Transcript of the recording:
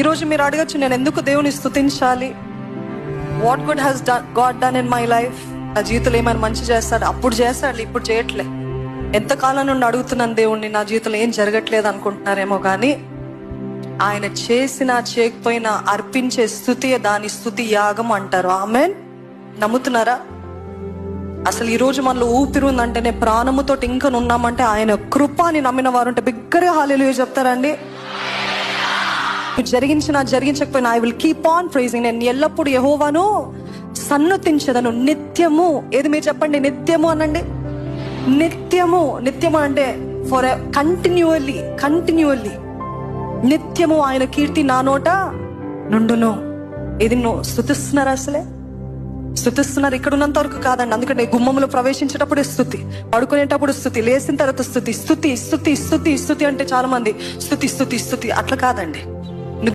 ఈరోజు మీరు అడగచ్చు, నేను ఎందుకు దేవుని స్తుతించాలి? What good has God done in my life? నా జీవితంలో ఏమైనా మంచి చేస్తాడు? అప్పుడు చేస్తాడు, ఇప్పుడు చేయట్లే. ఎంతకాలం నుండి అడుగుతున్నాను దేవుణ్ణి, నా జీవితంలో ఏం జరగట్లేదు అనుకుంటున్నారేమో, కానీ ఆయన చేసినా చేయకపోయినా అర్పించే స్తుతియే దాని స్తుతి యాగం అంటారు. ఆమేన్. నమ్ముతున్నారా? అసలు ఈ రోజు మనలో ఊపిరి ఉందంటేనే, ప్రాణముతో ఇంకా ఉన్నామంటే ఆయన కృప అని నమ్మిన వారు ఉంటే బిగ్గరగా హల్లెలూయా చెప్తారండి. జరిగించకపోయినా I will keep on praising. నేను ఎల్లప్పుడూ యెహోవాను సన్నుతించెదను నిత్యము. ఏది మీరు చెప్పండి? నిత్యము అనండి. నిత్యము. నిత్యము అంటే ఫర్ కంటిన్యూઅల్లీ నిత్యము ఆయన కీర్తి నా నోట నుండును. ఇది నువ్వు స్తుతిస్తున్నారా? అసలే స్తుతిస్తున్నారు. ఇక్కడ ఉన్నంత వరకు కాదండి. అందుకంటే గుమ్మములో ప్రవేశించేటప్పుడు స్తుతి, పడుకునేటప్పుడు స్తుతి, లేచిన తర్వాత స్తుతి. స్తుతి స్తుతి స్తుతి స్తుతి అంటే చాలా మంది స్తుతి స్తుతి స్తుతి అట్లా కాదండి.